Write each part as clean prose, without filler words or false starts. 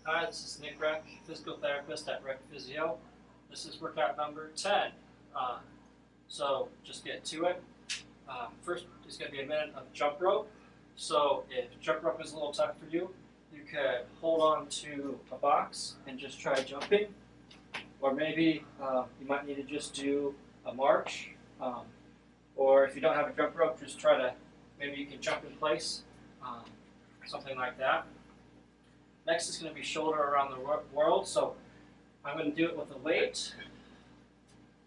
Hi, this is Nick Rech, physical therapist at Rech Physio. This is workout number 10. So just get to it. First is going to be a minute of jump rope. So if jump rope is a little tough for you, you could hold on to a box and just try jumping. Or maybe you might need to just do a march. Or if you don't have a jump rope, just try to, maybe you can jump in place, something like that. Next is going to be shoulder around the world. So I'm going to do it with a weight.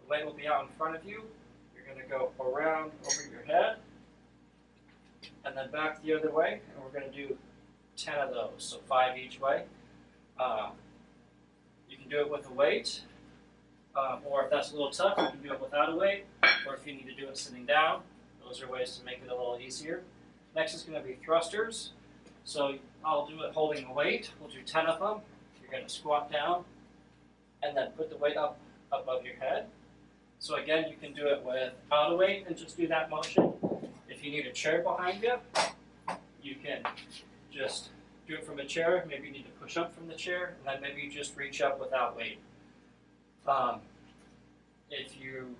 The weight will be out in front of you. You're going to go around over your head and then back the other way. And we're going to do 10 of those, so 5 each way. You can do it with a weight, or if that's a little tough, you can do it without a weight, or if you need to do it sitting down. Those are ways to make it a little easier. Next is going to be thrusters. So I'll do it holding a weight. We'll do 10 of them. You're going to squat down and then put the weight up above your head. So again, you can do it without a weight and just do that motion. If you need a chair behind you, you can just do it from a chair. Maybe you need to push up from the chair, and then maybe you just reach up without weight. If you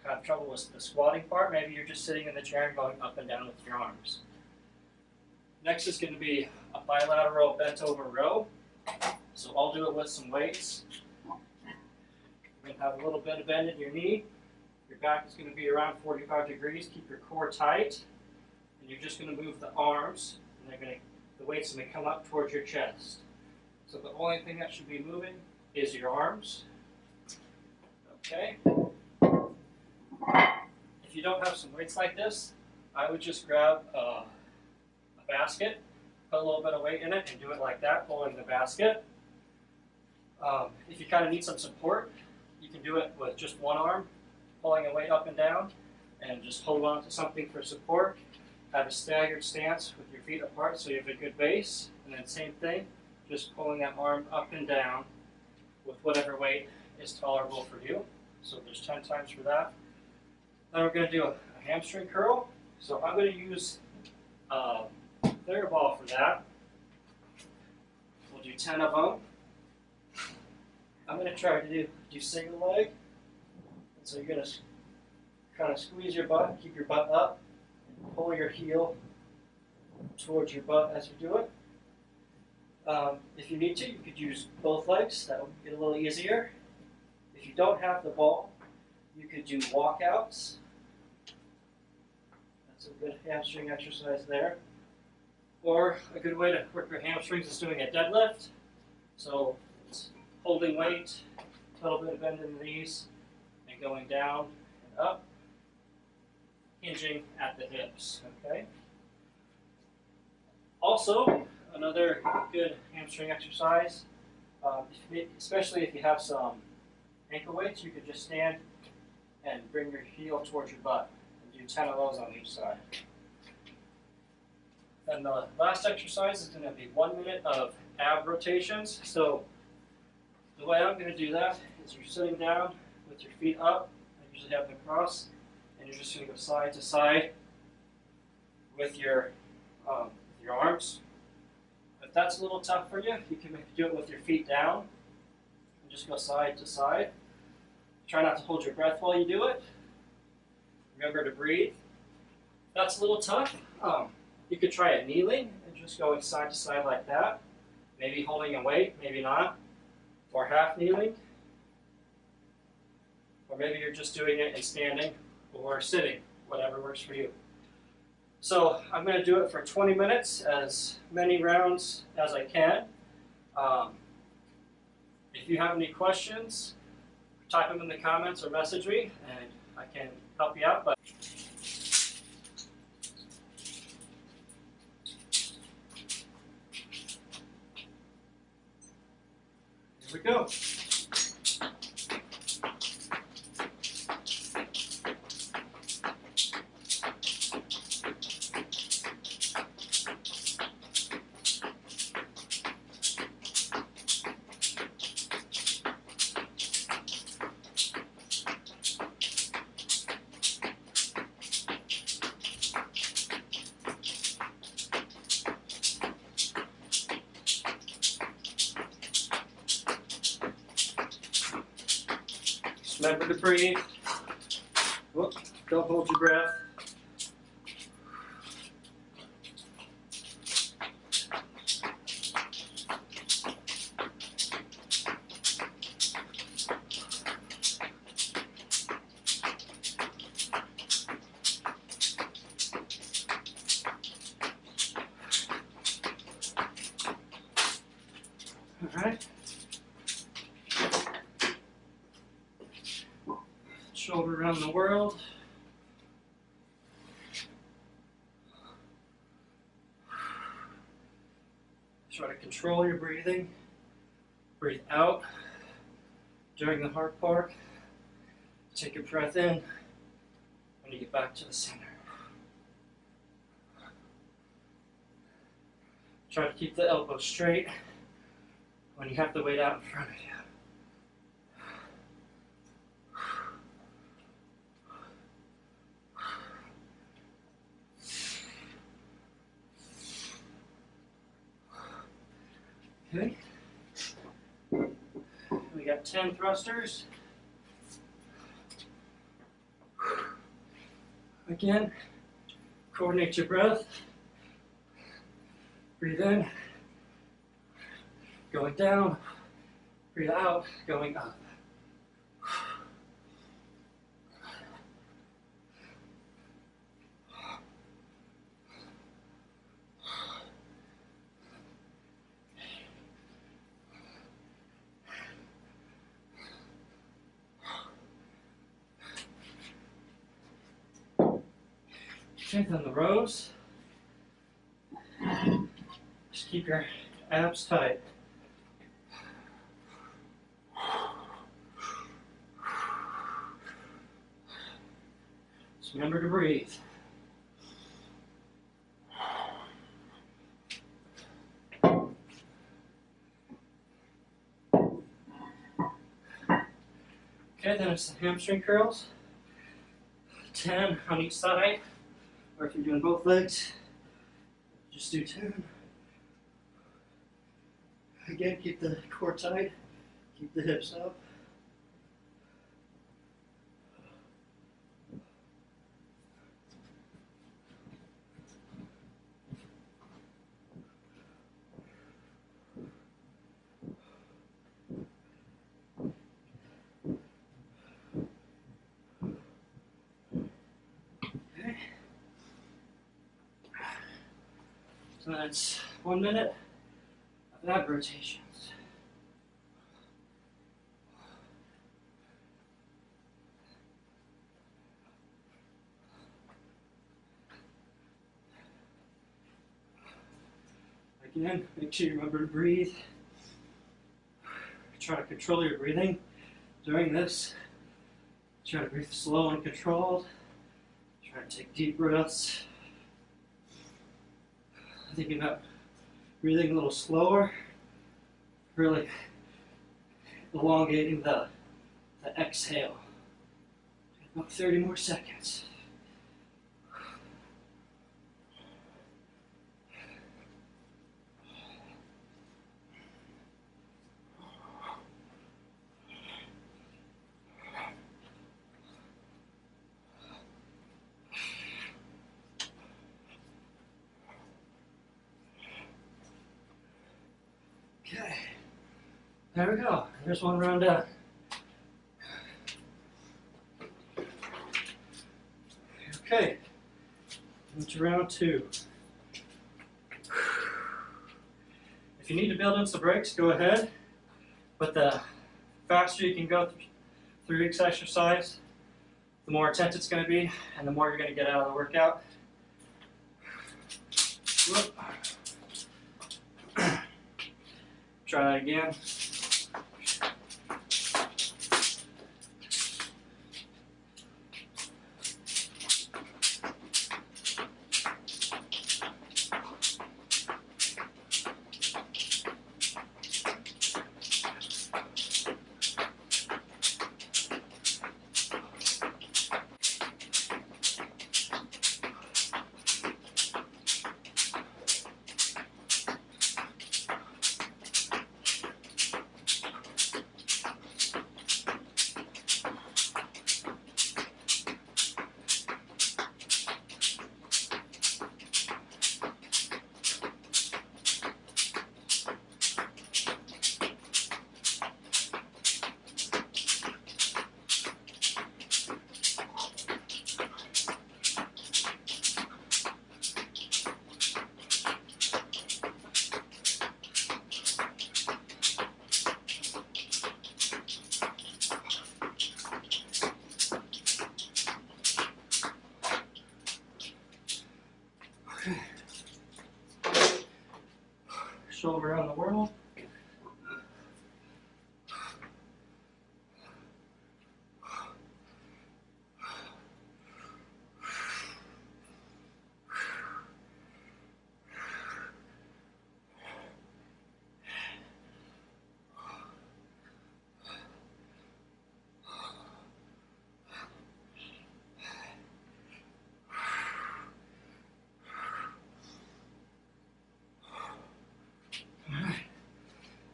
have trouble with the squatting part, maybe you're just sitting in the chair and going up and down with your arms. Next is going to be a bilateral bent over row. So I'll do it with some weights. You're going to have a little bit of bend in your knee. Your back is going to be around 45 degrees. Keep your core tight. And you're just going to move the arms. And the weight's going to come up towards your chest. So the only thing that should be moving is your arms. Okay. If you don't have some weights like this, I would just grab a basket, put a little bit of weight in it, and do it like that, pulling the basket. If you kind of need some support, you can do it with just one arm, pulling a weight up and down, and just hold on to something for support. Have a staggered stance with your feet apart so you have a good base, and then same thing, just pulling that arm up and down with whatever weight is tolerable for you. So there's 10 times for that. Then we're going to do a hamstring curl. So I'm going to use Theraball for that. We'll do 10 of them. I'm going to try to do single leg. And so you're going to kind of squeeze your butt, keep your butt up, and pull your heel towards your butt as you do it. If you need to, you could use both legs. That will get a little easier. If you don't have the ball, you could do walkouts. That's a good hamstring exercise there. Or a good way to work your hamstrings is doing a deadlift. So it's holding weight, a little bit of bend in the knees, and going down and up, hinging at the hips. Okay. Also, another good hamstring exercise, especially if you have some ankle weights, you could just stand and bring your heel towards your butt and do 10 of those on each side. And the last exercise is going to be 1 minute of ab rotations. So the way I'm going to do that is you're sitting down with your feet up. I usually have them crossed, and you're just going to go side to side with your arms. If that's a little tough for you, you can do it with your feet down and just go side to side. Try not to hold your breath while you do it. Remember to breathe. If that's a little tough, you could try it kneeling and just going side to side like that. Maybe holding a weight, maybe not. Or half kneeling. Or maybe you're just doing it in standing or sitting, whatever works for you. So I'm going to do it for 20 minutes, as many rounds as I can. If you have any questions, type them in the comments or message me, and I can help you out. But here we go. Remember to breathe. Whoop, don't hold your breath. All right. Shoulder around the world. Try to control your breathing. Breathe out during the hard part. Take a breath in when you get back to the center. Try to keep the elbow straight when you have the weight out in front of you. Okay. We got 10 thrusters. Again, coordinate your breath. Breathe in, going down. Breathe out, going up. Strengthen the rows. Just keep your abs tight. Just remember to breathe. Okay, then it's the hamstring curls. 10 on each side. Or if you're doing both legs, just do 10. Again, keep the core tight, keep the hips up. Okay. So that's 1 minute of ab rotations. Again, make sure you remember to breathe. Try to control your breathing during this. Try to breathe slow and controlled. Try to take deep breaths. Thinking about breathing a little slower, really elongating the exhale. About 30 more seconds. Okay, there we go. There's one round done. Okay, into round 2. If you need to build in some breaks, go ahead. But the faster you can go through each exercise, the more intense it's going to be, and the more you're going to get out of the workout. Whoop. Try it again. shoulder around the world.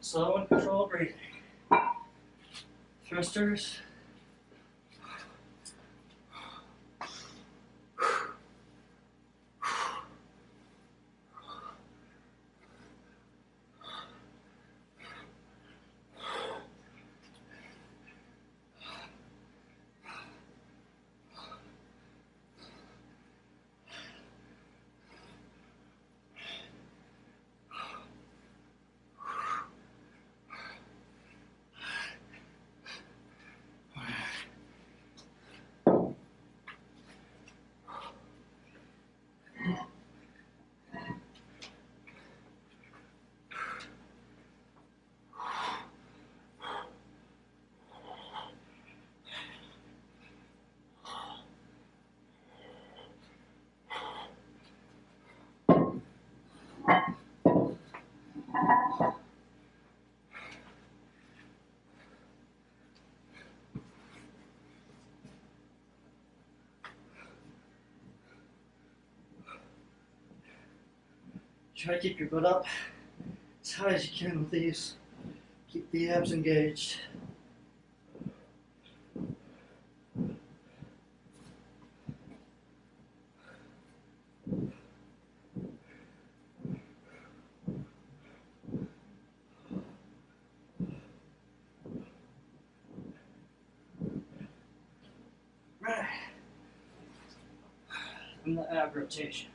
Slow and controlled breathing. Thrusters. Try to keep your butt up as high as you can with these. Keep the abs engaged. Right. And the ab rotation.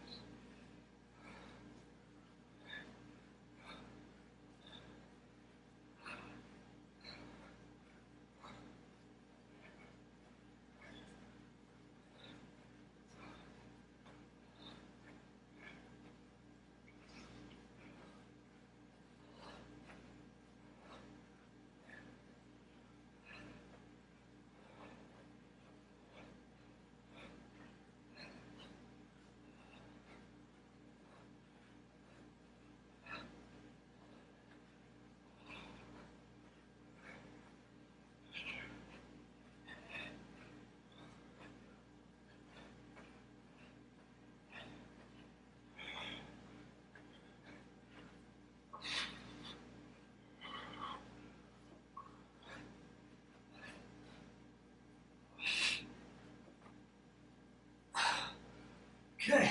Okay.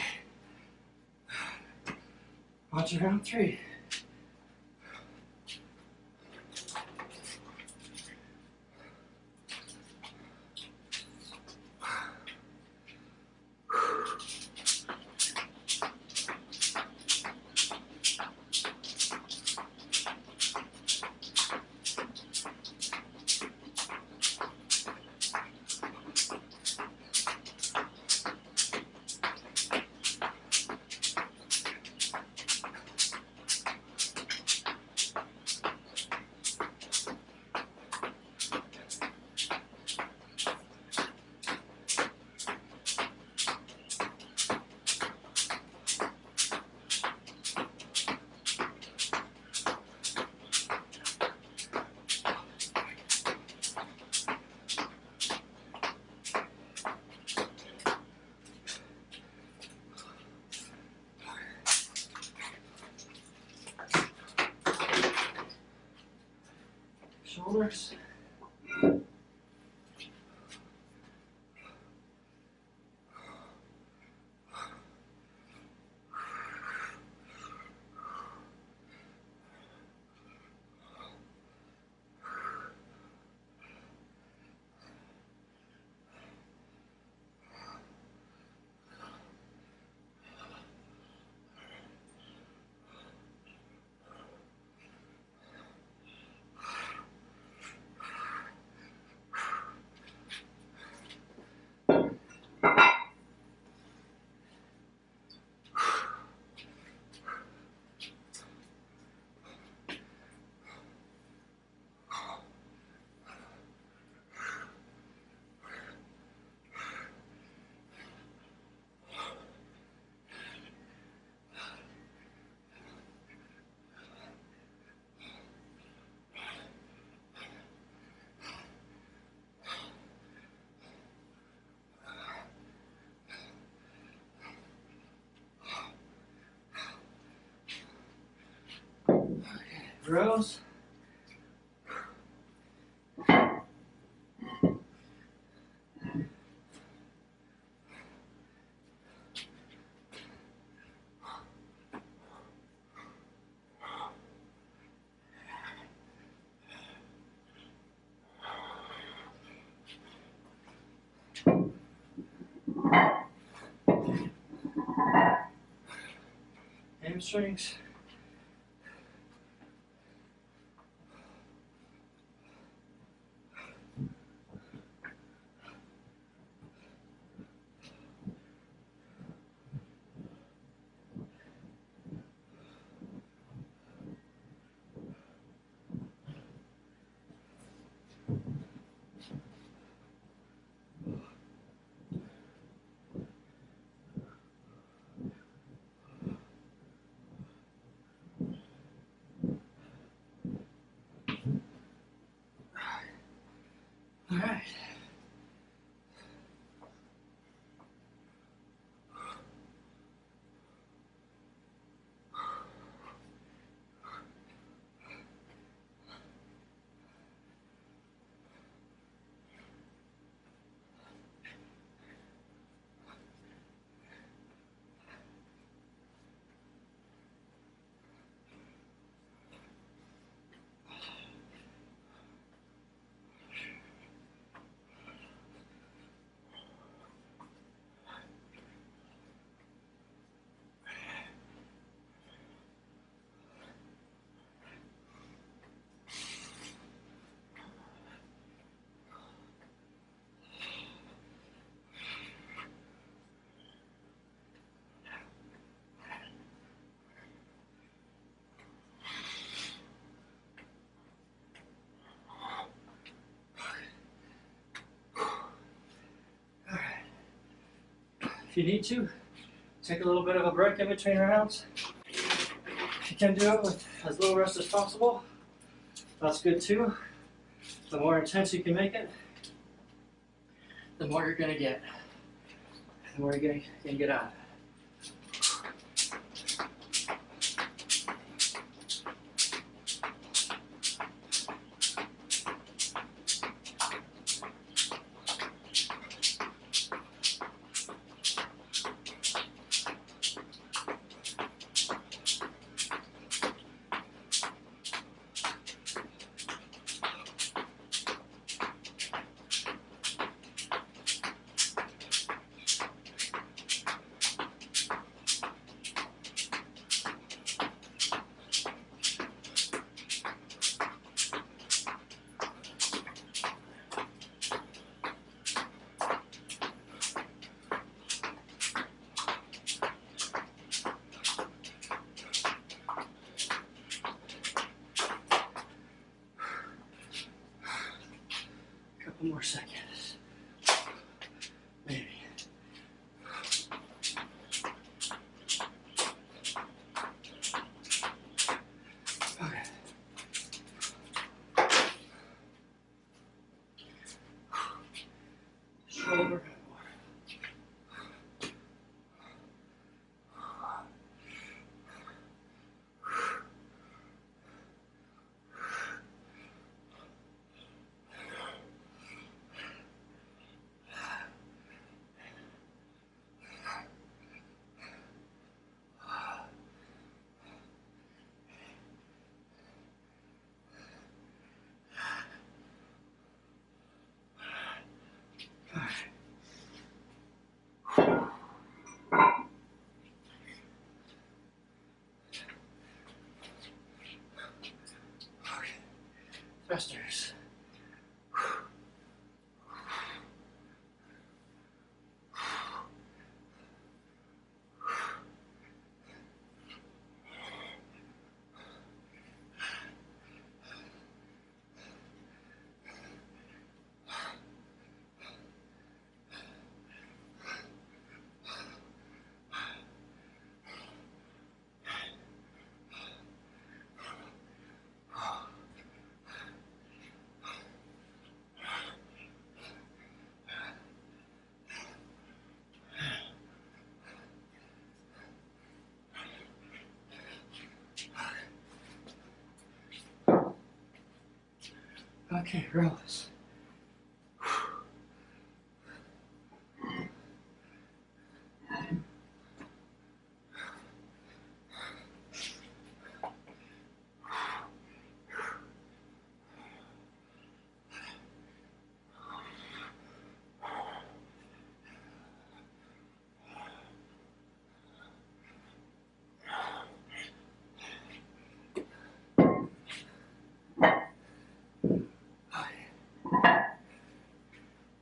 On to round 3. Shoulders. Rows. Hamstrings. All right. If you need to, take a little bit of a break in between rounds. If you can do it with as little rest as possible, that's good too. The more intense you can make it, the more you're gonna get. The more you're gonna get out. Couple more seconds. Maybe. Okay. Shoulder. Thrusters. Okay, release.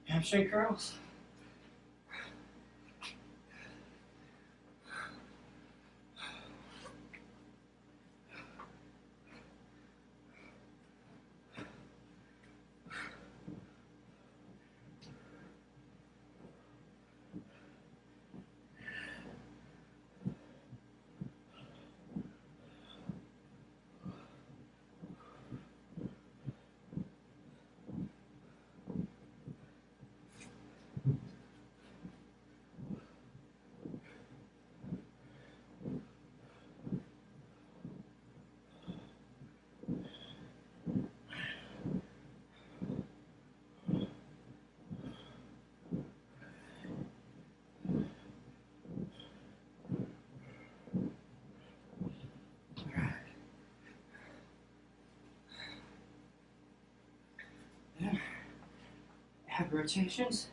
Hamstring curls. Ab rotations.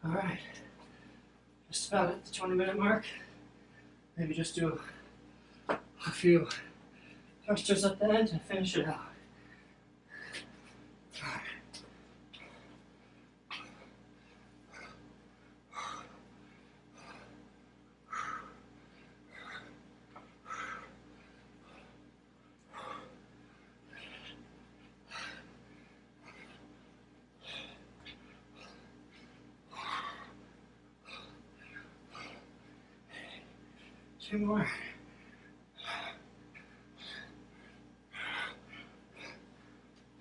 All right, just about at the 20-minute mark. Maybe just do a few thrusters at the end and finish it out. All right. 2 more.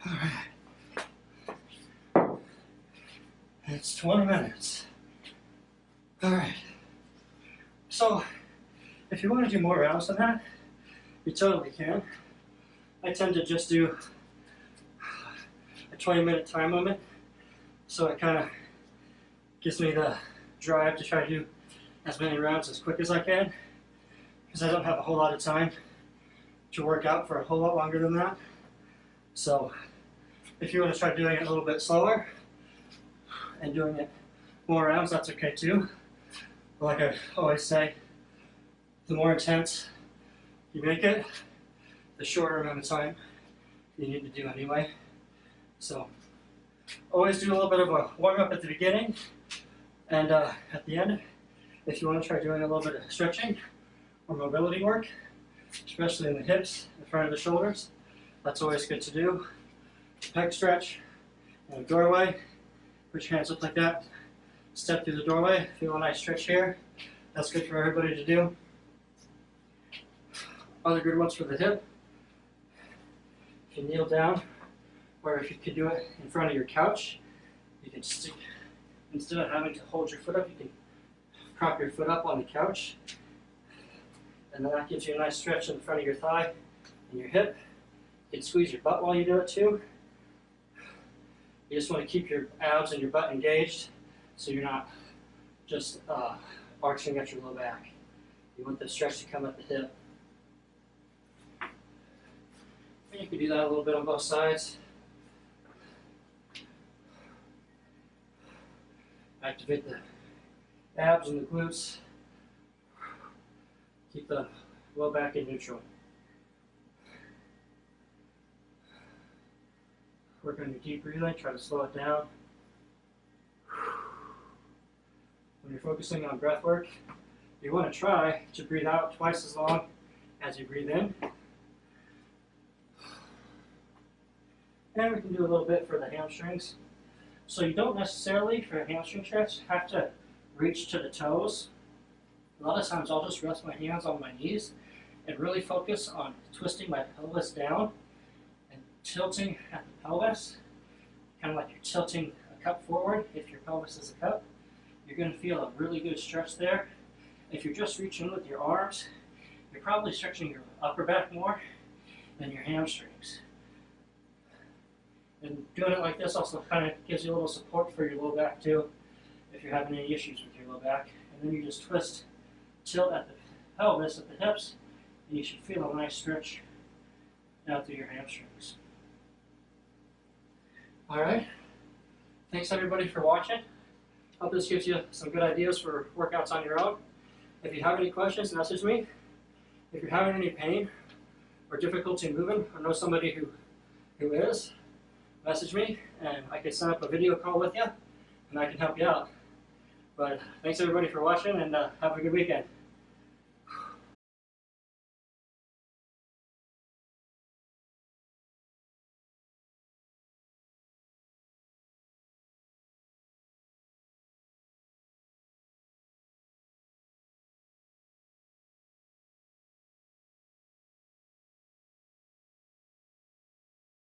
All right. It's 20 minutes. All right. So, if you want to do more rounds than that, you totally can. I tend to just do a 20-minute time limit, so it kind of gives me the drive to try to do as many rounds as quick as I can, because I don't have a whole lot of time to work out for a whole lot longer than that. So if you want to try doing it a little bit slower and doing it more rounds, that's okay too. But like I always say, the more intense you make it, the shorter amount of time you need to do anyway. So always do a little bit of a warm-up at the beginning, and at the end, if you want to try doing a little bit of stretching or mobility work, especially in the hips, in front of the shoulders, that's always good to do. Pec stretch in a doorway, put your hands up like that, step through the doorway, feel a nice stretch here. That's good for everybody to do. Other good ones for the hip, if you kneel down, or if you could do it in front of your couch, you can stick, instead of having to hold your foot up, you can prop your foot up on the couch, and then that gives you a nice stretch in the front of your thigh and your hip. You can squeeze your butt while you do it too. You just want to keep your abs and your butt engaged, so you're not just arching at your low back. You want the stretch to come at the hip. And you can do that a little bit on both sides. Activate the abs and the glutes. Keep the low back in neutral. Work on your deep breathing, try to slow it down. When you're focusing on breath work, you want to try to breathe out twice as long as you breathe in. And we can do a little bit for the hamstrings. So you don't necessarily, for a hamstring stretch, have to reach to the toes. A lot of times I'll just rest my hands on my knees and really focus on twisting my pelvis down and tilting at the pelvis, kind of like you're tilting a cup forward. If your pelvis is a cup, you're going to feel a really good stretch there. If you're just reaching with your arms, you're probably stretching your upper back more than your hamstrings. And doing it like this also kind of gives you a little support for your low back too, if you're having any issues with your low back. And then you just twist, tilt at the pelvis, at the hips, and you should feel a nice stretch out through your hamstrings. All right. Thanks everybody for watching. Hope this gives you some good ideas for workouts on your own. If you have any questions, message me. If you're having any pain or difficulty moving, or know somebody who is, message me and I can set up a video call with you and I can help you out. But thanks everybody for watching and have a good weekend.